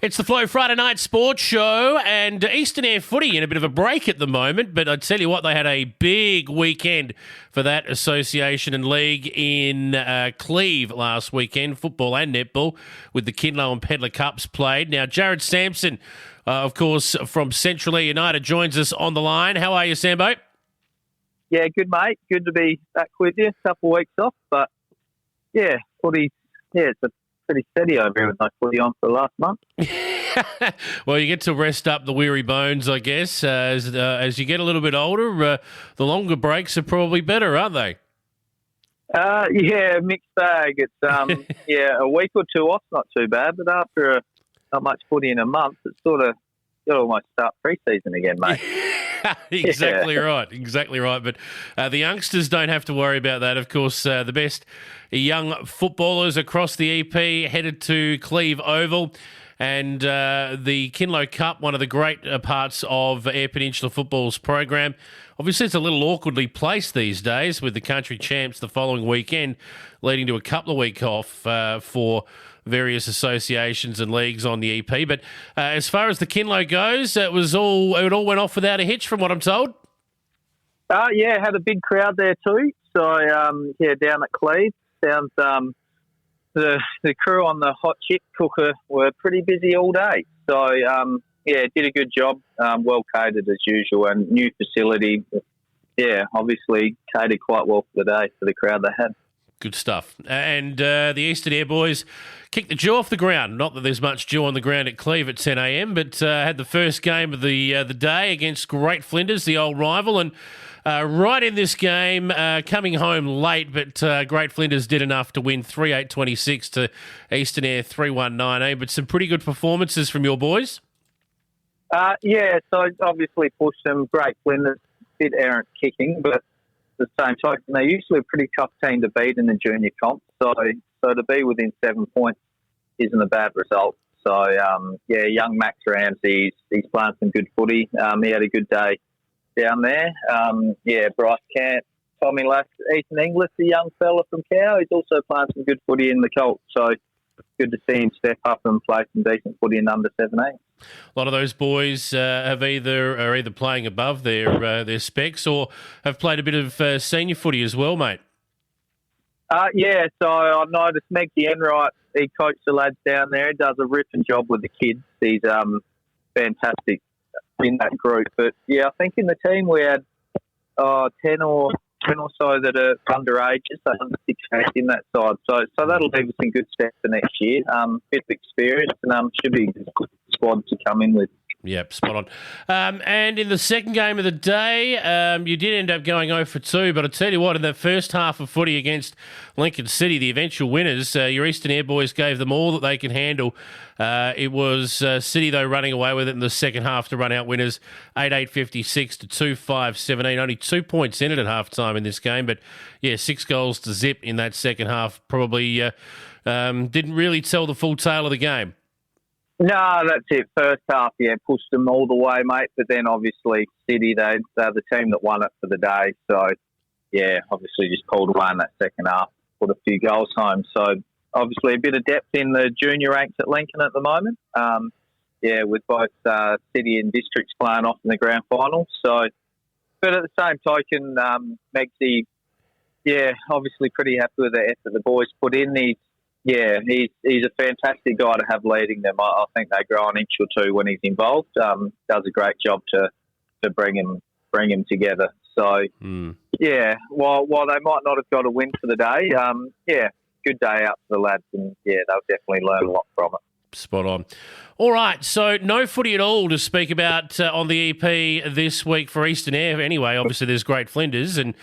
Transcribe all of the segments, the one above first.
It's the Flow Friday Night Sports Show, and Eastern Eyre Footy in a bit of a break at the moment, but I tell you what, they had a big weekend for that association and league in Cleve last weekend, football and netball, with the Kinlow and Pedlar Cups played. Now, Jarrad Sampson, of course, from Central Eyre United, joins us on the line. How are you, Sambo? Yeah, good, mate. Good to be back with you. A couple of weeks off, but yeah, footy, it's a pretty steady over here with no footy on for the last month. Well, you get to rest up the weary bones, I guess. As you get a little bit older, the longer breaks are probably better, aren't they? Yeah, mixed bag. It's a week or two off, not too bad, but after not much footy in a month, it's sort of you almost start pre-season again, mate. Exactly right. But the youngsters don't have to worry about that. Of course, the best young footballers across the EP headed to Cleve Oval. And the Kinlow Cup, one of the great parts of Eyre Peninsula Football's program. Obviously, it's a little awkwardly placed these days with the country champs the following weekend, leading to a couple of weeks off for various associations and leagues on the EP. But as far as the Kinlow goes, it all went off without a hitch, from what I'm told. Yeah, had a big crowd there too. So down at Cleve, sounds the crew on the hot chip cooker were pretty busy all day. So did a good job. Well catered as usual, and new facility. Yeah, obviously catered quite well for the day for the crowd they had. Good stuff. And the Eastern Eyre boys kicked the dew off the ground. Not that there's much dew on the ground at Cleve at 10 a.m, but had the first game of the day against Great Flinders, the old rival. And right in this game, coming home late, but Great Flinders did enough to win 3-8-26 to Eastern Eyre 3-1-19. But some pretty good performances from your boys. So obviously pushed them. Great Flinders, bit errant kicking, but the same time, they're usually a pretty tough team to beat in the junior comp. So to be within 7 points isn't a bad result. So, young Max Ramsey, he's playing some good footy. He had a good day down there. Bryce Camp, Tommy Lass, Ethan Inglis, the young fella from Cow, he's also playing some good footy in the Colts. So good to see him step up and play some decent footy in under 17. A lot of those boys are either playing above their specs or have played a bit of senior footy as well, mate. So I've noticed Meg Enright, he coached the lads down there. He does a ripping job with the kids. He's fantastic in that group. But yeah, I think in the team we had 10 or so that are underages, so under 16 in that side. So that'll leave us in good steps for next year. Bit of experience and should be a good squad to come in with. Yep, spot on. And in the second game of the day, you did end up going 0 for 2, but I tell you what, in the first half of footy against Lincoln City, the eventual winners, your Eastern Eyre boys gave them all that they can handle. It was City, though, running away with it in the second half to run out winners, 8-8-56 to 2-5-17. Only 2 points in it at half-time in this game, but, 6 goals to zip in that second half. Probably didn't really tell the full tale of the game. No, that's it. First half, pushed them all the way, mate. But then obviously City, they're the team that won it for the day. So, obviously just pulled away in that second half, put a few goals home. So, obviously a bit of depth in the junior ranks at Lincoln at the moment. With both City and Districts playing off in the grand final. So, but at the same token, Megsy, obviously pretty happy with the effort the boys put in. He's a fantastic guy to have leading them. I think they grow an inch or two when he's involved. Does a great job to bring him together. So, while they might not have got a win for the day, good day out for the lads, and they'll definitely learn a lot from it. Spot on. All right, so no footy at all to speak about on the EP this week for Eastern Eyre. Anyway, obviously there's Great Flinders, and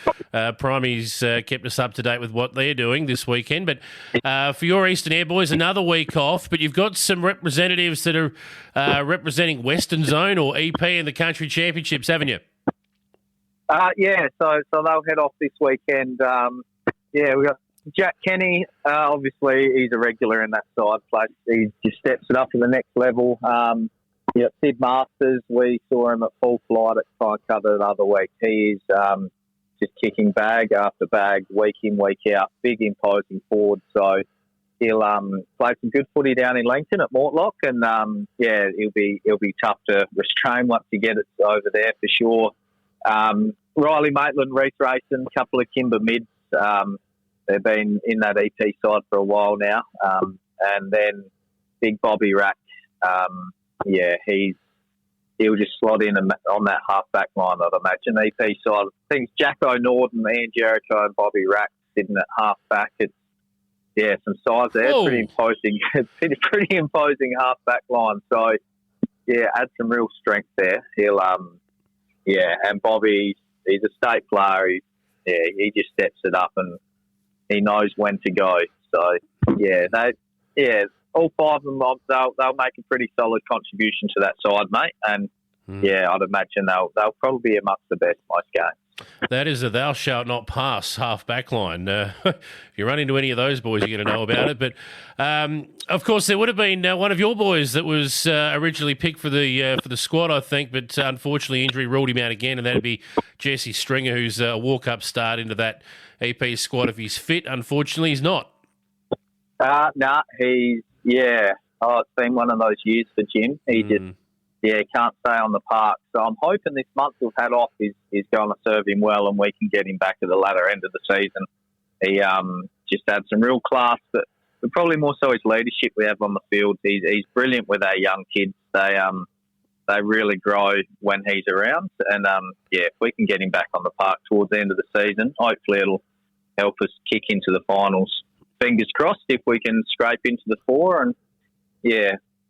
Primy's kept us up to date with what they're doing this weekend. But for your Eastern Eyre boys, another week off, but you've got some representatives that are representing Western Zone or EP in the country championships, haven't you? So they'll head off this weekend. We got Jack Kenny, obviously he's a regular in that side place. He just steps it up to the next level. Sid Masters, we saw him at full flight at Try Cover the other week. He is just kicking bag after bag, week in, week out. Big imposing forward. So he'll play some good footy down in Langton at Mortlock, and it'll be tough to restrain once you get it over there for sure. Riley Maitland, Reece Racing, a couple of Kimber mids. They've been in that EP side for a while now, and then Big Bobby Rack. He'll just slot in on that half-back line, I'd imagine. EP side, I think Jacko Norden, Ian Jericho and Bobby Rack sitting at half-back. It's, some size there. Oh. Pretty imposing. Pretty imposing half-back line. So, add some real strength there. He'll, and Bobby, he's a state player. He just steps it up and he knows when to go. So, all five of them, they'll make a pretty solid contribution to that side, mate. And, I'd imagine they'll probably be amongst the best most games. That is a thou shalt not pass half-back line. If you run into any of those boys, you're going to know about it. But, of course, there would have been one of your boys that was originally picked for the squad, I think, but unfortunately injury ruled him out again, and that'd be Jesse Stringer, who's a walk-up start into that EP squad if he's fit. Unfortunately, he's not. It's been one of those years for Jim. He just can't stay on the park. So I'm hoping this month we've had off is going to serve him well, and we can get him back at the latter end of the season. He just had some real class, but probably more so his leadership we have on the field. He's brilliant with our young kids. They really grow when he's around, and if we can get him back on the park towards the end of the season, hopefully it'll help us kick into the finals. Fingers crossed if we can scrape into the 4 and,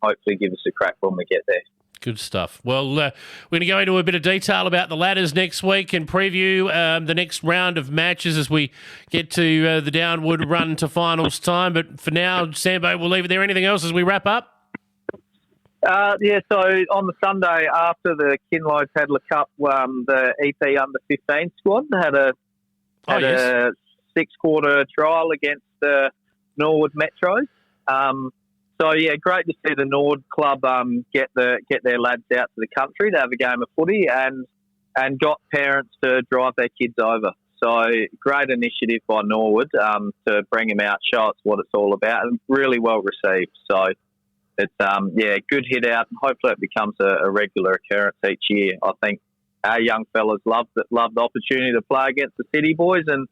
hopefully give us a crack when we get there. Good stuff. Well, we're going to go into a bit of detail about the ladders next week and preview the next round of matches as we get to the downward run to finals time. But for now, Sambo, we'll leave it there. Anything else as we wrap up? So on the Sunday after the Kinlow Paddler Cup, the EP under-15 squad had a 6-quarter trial against the Norwood Metros. Great to see the Nord club get their lads out to the country to have a game of footy and got parents to drive their kids over. So great initiative by Norwood to bring them out, show us what it's all about, and really well received. So it's good hit out, and hopefully it becomes a regular occurrence each year. I think our young fellas love the opportunity to play against the City boys, and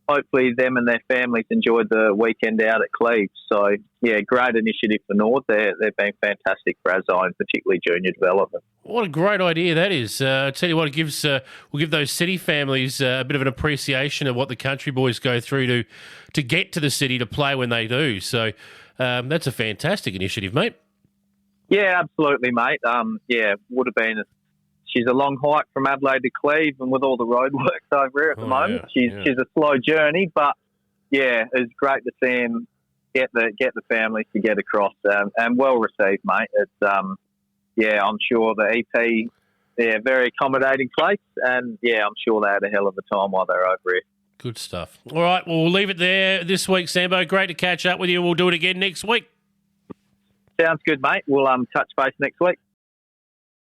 hopefully them and their families enjoyed the weekend out at Cleves. So, great initiative for North. They've been fantastic for our zone, particularly junior development. What a great idea that is. I tell you what, it will give those city families a bit of an appreciation of what the country boys go through to get to the city to play when they do. So that's a fantastic initiative, mate. Yeah, absolutely, mate. Would have been... She's a long hike from Adelaide to Cleve, and with all the roadworks over here at the moment, she's a slow journey. But it's great to see him get the families to get across, and well received, mate. It's I'm sure the EP, very accommodating place, and I'm sure they had a hell of a time while they're over here. Good stuff. All right, well, we'll leave it there this week, Sambo. Great to catch up with you. We'll do it again next week. Sounds good, mate. We'll touch base next week.